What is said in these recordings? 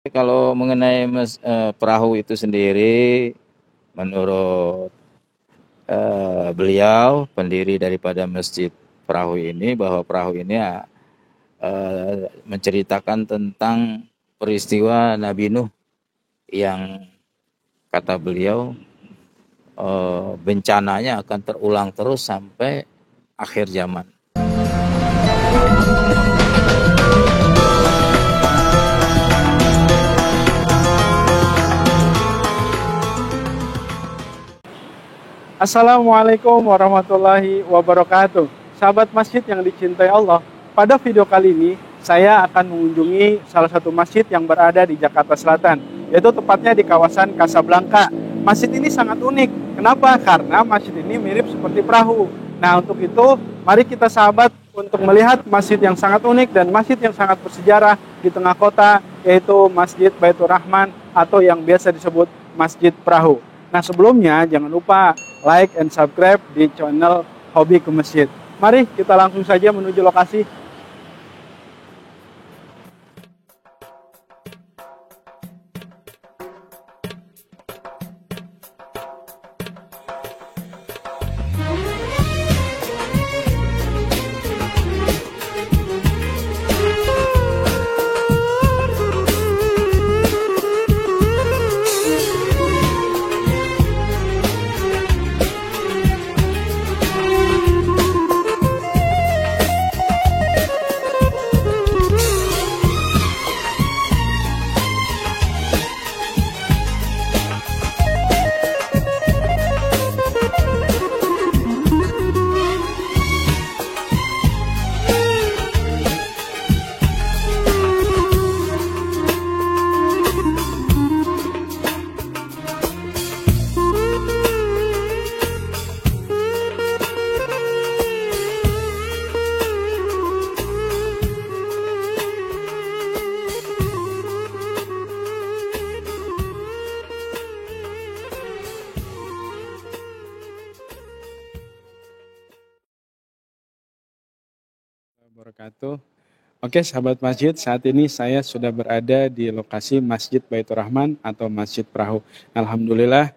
Kalau mengenai perahu itu sendiri, menurut beliau pendiri daripada Masjid Perahu ini, bahwa perahu ini menceritakan tentang peristiwa Nabi Nuh yang kata beliau bencananya akan terulang terus sampai akhir zaman. Assalamualaikum warahmatullahi wabarakatuh. Sahabat masjid yang dicintai Allah, pada video kali ini saya akan mengunjungi salah satu masjid yang berada di Jakarta Selatan, yaitu tepatnya di kawasan Kasablanka. Masjid ini sangat unik. Kenapa? Karena masjid ini mirip seperti perahu. Nah, untuk itu mari kita sahabat untuk melihat masjid yang sangat unik dan masjid yang sangat bersejarah di tengah kota, yaitu Masjid Baitur Rahman atau yang biasa disebut Masjid Perahu. Nah, sebelumnya jangan lupa like and subscribe di channel Hobi ke Masjid. Mari kita langsung saja menuju lokasi. Wabarakatuh. Oke, sahabat masjid, saat ini saya sudah berada di lokasi Masjid Baitur Rahman atau Masjid Perahu. Alhamdulillah,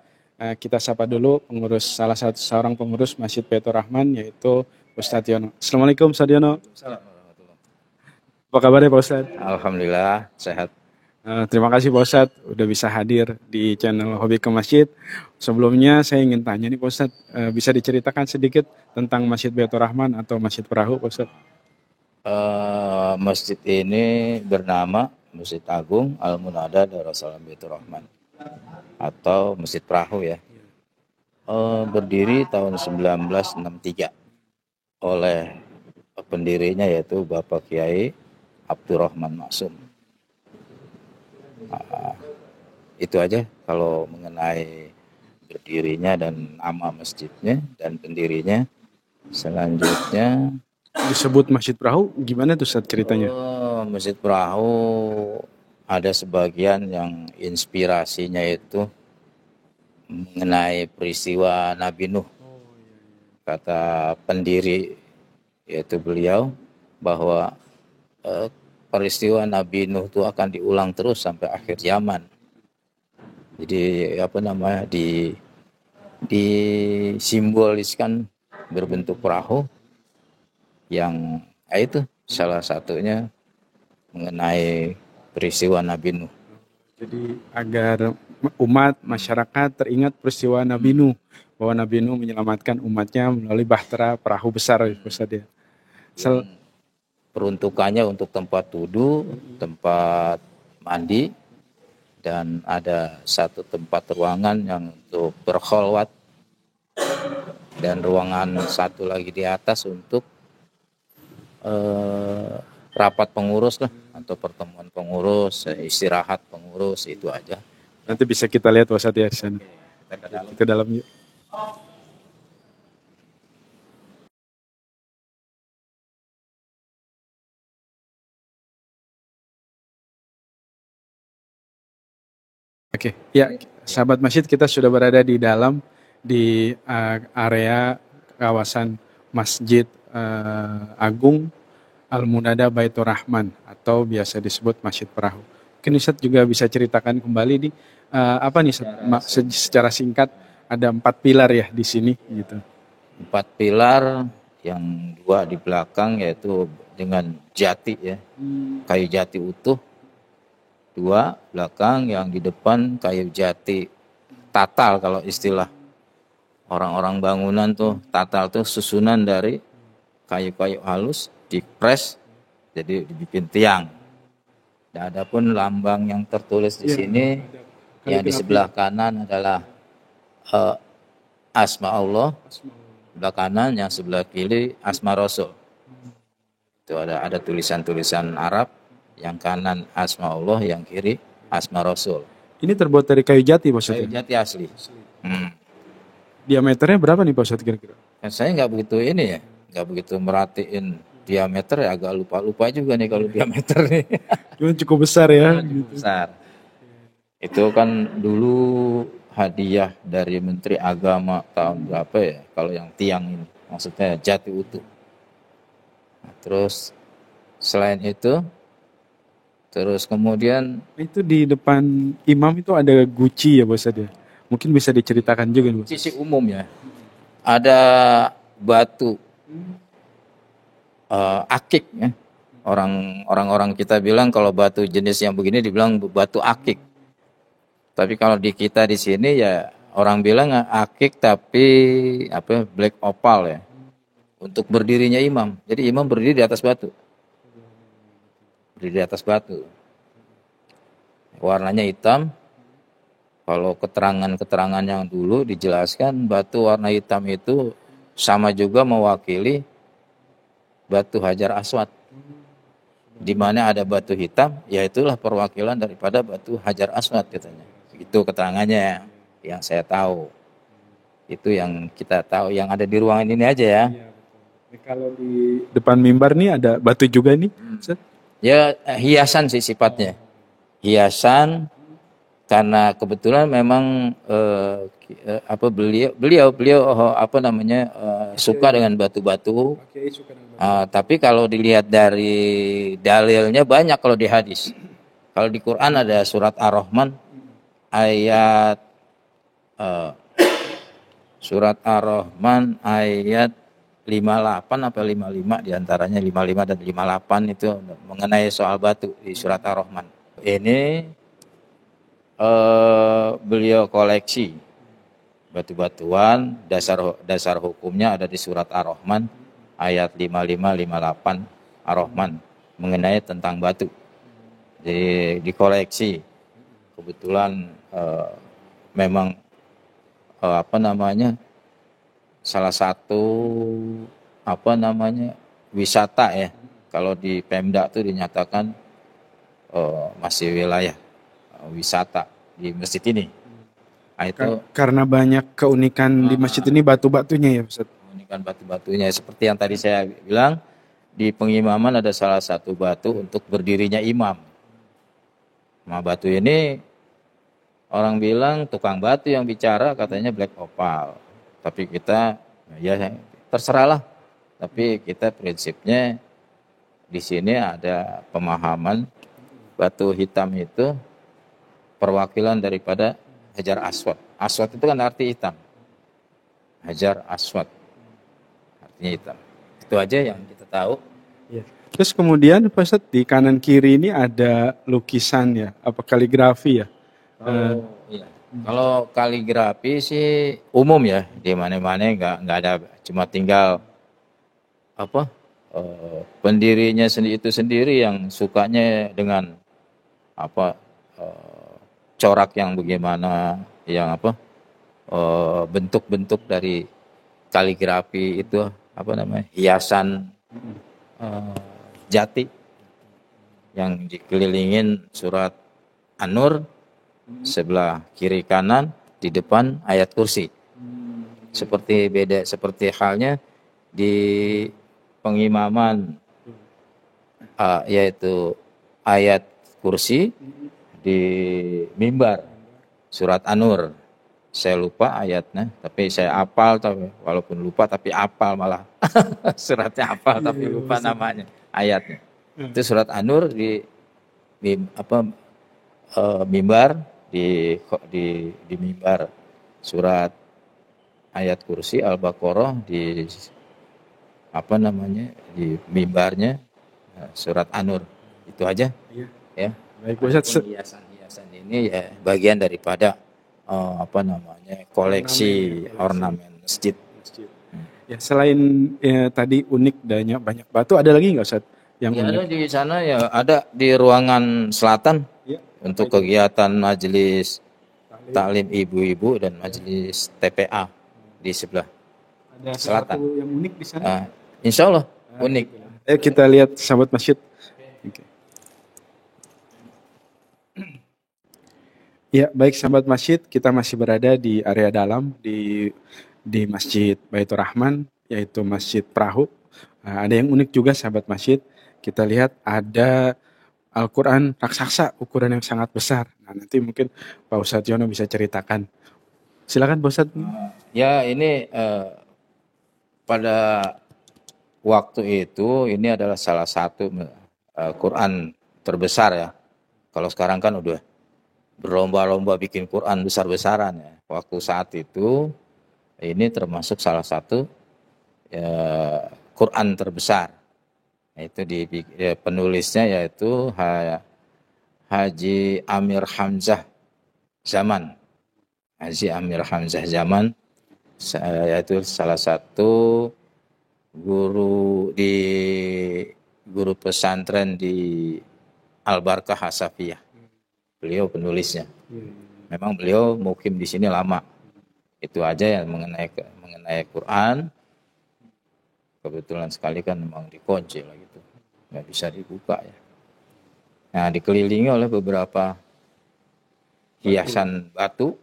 kita sapa dulu salah satu seorang pengurus Masjid Baitur Rahman, yaitu Ustadz Yono. Assalamualaikum, Ustadz Yono. Apa kabarnya Pak Ustadz? Alhamdulillah sehat. Terima kasih Pak Ustadz udah bisa hadir di channel Hobi ke Masjid. Sebelumnya saya ingin tanya nih Pak Ustadz, bisa diceritakan sedikit tentang Masjid Baitur Rahman atau Masjid Perahu Pak Ustadz? Masjid ini bernama Masjid Agung Al-Munada Darussalam Baitur Rahman atau Masjid Perahu ya. Berdiri tahun 1963 oleh pendirinya yaitu Bapak Kiai Abdurrahman Maksum. Itu aja kalau mengenai berdirinya dan nama masjidnya dan pendirinya. Selanjutnya Disebut Masjid Perahu, gimana tuh Ustadz ceritanya? Masjid Perahu ada sebagian yang inspirasinya itu mengenai peristiwa Nabi Nuh. Kata pendiri yaitu beliau bahwa peristiwa Nabi Nuh itu akan diulang terus sampai akhir zaman. Jadi disimboliskan berbentuk perahu yang itu salah satunya mengenai peristiwa Nabi Nuh. Jadi agar umat masyarakat teringat peristiwa Nabi Nuh, bahwa Nabi Nuh menyelamatkan umatnya melalui bahtera perahu besar Ustaz ya. Peruntukannya untuk tempat duduk, tempat mandi, dan ada satu tempat ruangan yang untuk berkholwat, dan ruangan satu lagi di atas untuk rapat pengurus lah, atau pertemuan pengurus, istirahat pengurus, itu aja. Nanti bisa kita lihat Ustaz ya di sana. Kita ke dalam yuk. Oke, ya sahabat masjid, kita sudah berada di dalam di area kawasan Masjid Agung Al-Munada Baitur Rahman atau biasa disebut Masjid Perahu. Mungkin Ustaz juga bisa ceritakan kembali nih apa nih secara singkat ada 4 pilar ya di sini gitu. 4 pilar, yang 2 di belakang yaitu dengan jati ya, kayu jati utuh. 2 belakang, yang di depan kayu jati tatal, kalau istilah orang-orang bangunan tuh tatal tuh susunan dari kayu-kayu halus dipres jadi dibikin tiang. Dan ada pun lambang yang tertulis di sini, yang di sebelah kanan adalah asma Allah, sebelah kanan, yang sebelah kiri asma Rasul. Itu ada tulisan-tulisan Arab, yang kanan asma Allah, yang kiri asma Rasul. Ini terbuat dari kayu jati Pak Ustaz? Kayu jati asli. Diameternya berapa nih Pak Ustaz kira-kira? Saya nggak begitu merhatiin diameter, ya agak lupa juga nih kalau diameter nih. Cuma cukup besar ya. Cukup besar. Itu kan dulu hadiah dari Menteri Agama tahun berapa ya, kalau yang tiang ini, maksudnya jati utuh. Nah, terus selain itu, terus kemudian itu di depan imam itu ada guci ya Pak Ustaz ya? Mungkin bisa diceritakan juga nih. Sisi umum ya, ada batu akik ya. Orang-orang kita bilang kalau batu jenis yang begini dibilang batu akik. Tapi kalau di kita di sini ya orang bilang akik, tapi black opal ya. Untuk berdirinya imam. Jadi imam berdiri di atas batu. Berdiri di atas batu. Warnanya hitam. Kalau keterangan-keterangan yang dulu dijelaskan, batu warna hitam itu sama juga mewakili batu Hajar Aswad. Di mana ada batu hitam, ya itulah perwakilan daripada batu Hajar Aswad katanya. Itu keterangannya yang saya tahu. Itu yang kita tahu, yang ada di ruangan ini aja ya. Kalau di depan mimbar nih ada batu juga nih. Ya hiasan sih sifatnya. Hiasan, karena kebetulan memang beliau suka dengan batu-batu. Tapi kalau dilihat dari dalilnya banyak kalau di hadis. Kalau di Quran ada surat Ar-Rahman ayat surat Ar-Rahman ayat 58 atau 55, diantaranya 55 dan 58 itu mengenai soal batu di surat Ar-Rahman. Ini beliau koleksi batu-batuan, dasar hukumnya ada di surat Ar-Rahman ayat 55-58 Ar-Rahman mengenai tentang batu. Jadi dikoleksi. Kebetulan memang salah satu wisata ya. Kalau di Pemda itu dinyatakan masih wilayah wisata di masjid ini. Nah, itu karena banyak keunikan di masjid ini batu-batunya ya Ustaz. Keunikan batu-batunya seperti yang tadi saya bilang, di pengimaman ada salah satu batu untuk berdirinya imam. Nah, batu ini orang bilang tukang batu yang bicara katanya black opal. Tapi kita ya terserahlah. Tapi kita prinsipnya di sini ada pemahaman batu hitam itu perwakilan daripada Hajar Aswad. Aswad itu kan arti hitam. Hajar Aswad artinya hitam. Itu aja yang kita tahu. Ya. Terus kemudian Pak Ustaz, di kanan kiri ini ada lukisan ya, apa kaligrafi ya? Iya. Kalau kaligrafi sih umum ya, di mana-mana nggak ada, cuma tinggal pendirinya itu sendiri yang sukanya dengan corak yang bagaimana, yang bentuk-bentuk dari kaligrafi itu hiasan jati yang dikelilingin surat An-Nur sebelah kiri kanan, di depan ayat kursi. Seperti halnya di pengimaman yaitu ayat kursi di mimbar surat An-Nur. Saya lupa ayatnya, tapi saya hafal, tapi walaupun lupa tapi hafal malah. Suratnya hafal tapi lupa namanya, ayatnya. Itu surat An-Nur di mimbar di mimbar surat ayat kursi Al-Baqarah, di di mimbarnya surat An-Nur. Itu aja ya. Baik Ustaz. Hiasan-hiasan ini ya bagian daripada koleksi ornamen masjid. Ya, selain tadi unik dan banyak batu, ada lagi nggak Ustaz yang Ya, unik? ada di sana ya, ada di ruangan selatan Ya, untuk kegiatan majelis taklim ibu-ibu dan majelis TPA di sebelah ada selatan. sesuatu yang unik di sana? Insya Allah unik. Kita lihat sahabat masjid. Oke. Ya, baik sahabat masjid, kita masih berada di area dalam di Masjid Baitur Rahman, yaitu Masjid Perahu. Ada yang unik juga sahabat masjid. Kita lihat ada Al-Quran raksasa ukuran yang sangat besar. Nah, nanti mungkin Pak Ustadz Yono bisa ceritakan. Silakan Pak Ustadz. Ya, ini pada waktu itu ini adalah salah satu Quran terbesar ya. Kalau sekarang kan udah berlomba-lomba bikin Quran besar-besaran ya. Waktu saat itu ini termasuk salah satu Quran terbesar. Itu penulisnya yaitu Haji Amir Hamzah Zaman. Haji Amir Hamzah Zaman yaitu salah satu guru pesantren di Al-Barkah Hasafiyah. Beliau penulisnya. Memang beliau mukim di sini lama. Itu aja yang mengenai Quran. Kebetulan sekali kan memang dikunci lah gitu, nggak bisa dibuka ya. Nah, dikelilingi oleh beberapa hiasan batu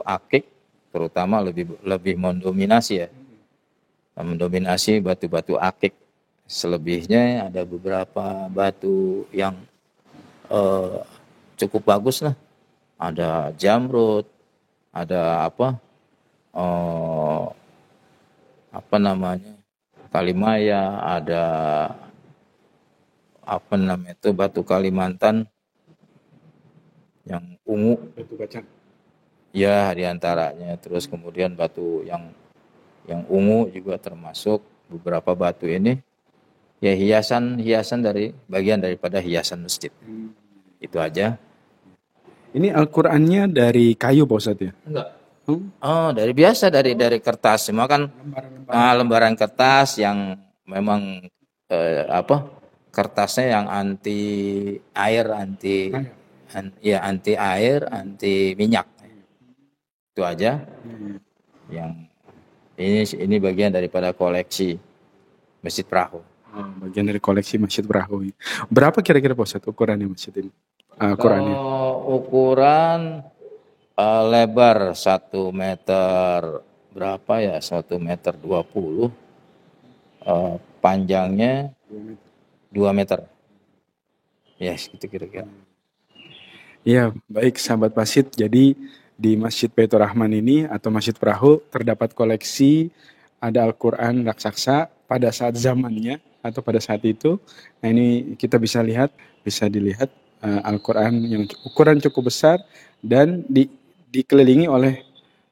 akik, terutama lebih mendominasi ya, mendominasi batu-batu akik. Selebihnya ada beberapa batu yang cukup bagus lah. Ada jamrud, ada Kalimaya, ada batu Kalimantan yang ungu, batu kacang. Ya, diantaranya. Terus kemudian batu yang ungu juga termasuk beberapa batu ini. Ya, hiasan dari bagian daripada hiasan masjid. Itu aja. Ini Al-Qur'annya dari kayu Pak Ustadz ya? Enggak. Dari biasa dari kertas. Semua kan lembaran kertas yang memang kertasnya yang anti air, anti minyak. Itu aja. Yang ini bagian daripada koleksi Masjid Perahu. Bagian dari koleksi Masjid Perahu. Berapa kira-kira Pak Ustadz ukurannya masjid ini? Ukurannya. Ukuran lebar 1 meter berapa ya? 1 meter 20. Panjangnya 2 meter. Ya, segitu kira-kira. Ya, baik sahabat masjid. Jadi di Masjid Baitur Rahman ini atau Masjid Perahu terdapat koleksi ada Al-Quran raksasa pada saat zamannya atau pada saat itu. Nah, ini kita bisa dilihat Al-Quran yang ukuran cukup besar dan dikelilingi oleh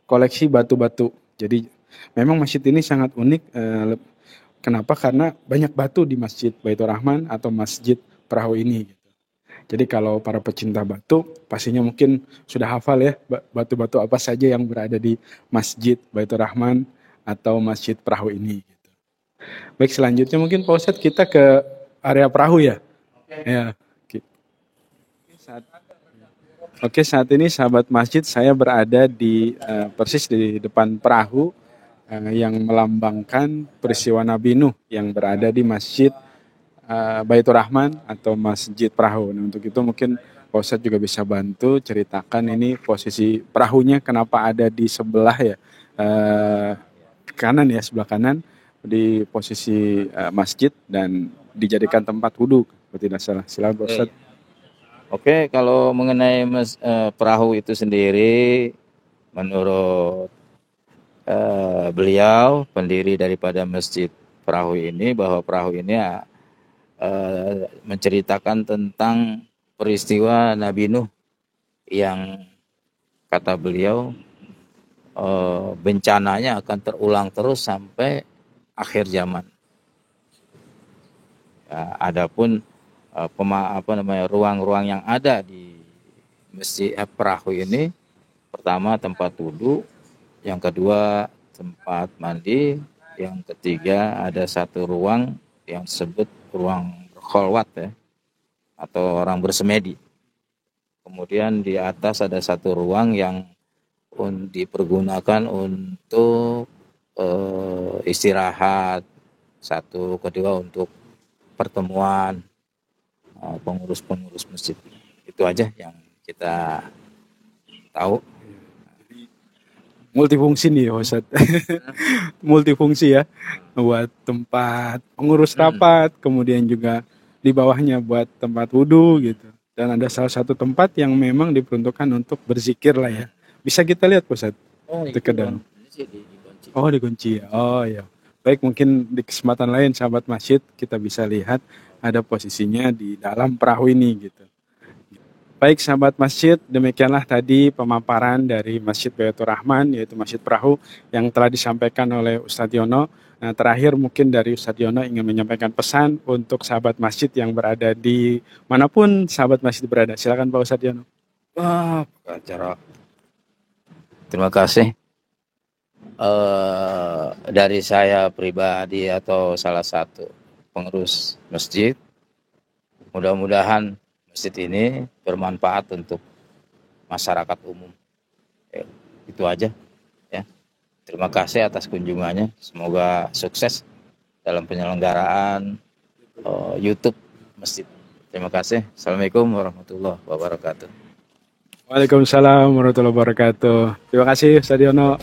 koleksi batu-batu. Jadi memang masjid ini sangat unik. Kenapa? Karena banyak batu di Masjid Baitur Rahman atau Masjid Perahu ini. Jadi kalau para pecinta batu pastinya mungkin sudah hafal ya batu-batu apa saja yang berada di Masjid Baitur Rahman atau Masjid Perahu ini. Baik, selanjutnya mungkin Pak Ustadz kita ke area perahu ya. Ya. Oke, saat ini sahabat masjid saya berada persis di depan perahu yang melambangkan peristiwa Nabi Nuh yang berada di Masjid Baitur Rahman atau Masjid Perahu. Nah, untuk itu mungkin Pak Ustadz juga bisa bantu ceritakan ini posisi perahunya kenapa ada di sebelah ya kanan ya, sebelah kanan di posisi masjid dan dijadikan tempat wudhu. Kalau tidak salah. Silakan Pak Ustadz. Oke, kalau mengenai perahu itu sendiri, menurut beliau pendiri daripada Masjid Perahu ini, bahwa perahu ini menceritakan tentang peristiwa Nabi Nuh yang kata beliau bencananya akan terulang terus sampai akhir zaman. Ya, adapun ruang-ruang yang ada di Masjid Perahu ini, pertama tempat wudhu, yang kedua tempat mandi, yang ketiga ada satu ruang yang disebut ruang kholwat ya, atau orang bersemedi. Kemudian di atas ada satu ruang yang dipergunakan untuk istirahat, satu kedua untuk pertemuan pengurus-pengurus masjid. Itu aja yang kita tahu. Multifungsi nih Ustaz. Multifungsi ya, buat tempat pengurus rapat, kemudian juga di bawahnya buat tempat wudhu gitu. Dan ada salah satu tempat yang memang diperuntukkan untuk berzikir lah ya. Bisa kita lihat Ustaz. Dekat dalam. Oh, dikunci. Oh ya. Baik, mungkin di kesempatan lain sahabat masjid kita bisa lihat ada posisinya di dalam perahu ini gitu. Baik sahabat masjid, demikianlah tadi pemaparan dari Masjid Bayatur Rahman, yaitu Masjid Perahu yang telah disampaikan oleh Ustadz Yono. Nah, terakhir mungkin dari Ustadz Yono ingin menyampaikan pesan untuk sahabat masjid yang berada di manapun sahabat masjid berada. Silakan Pak Ustadz Yono. Terima kasih. Dari saya pribadi atau salah satu pengurus masjid, mudah-mudahan masjid ini bermanfaat untuk masyarakat umum. Itu aja ya. Terima kasih atas kunjungannya. Semoga sukses dalam penyelenggaraan YouTube masjid. Terima kasih. Assalamualaikum warahmatullahi wabarakatuh. Waalaikumsalam warahmatullahi wabarakatuh. Terima kasih Ustadz Yono.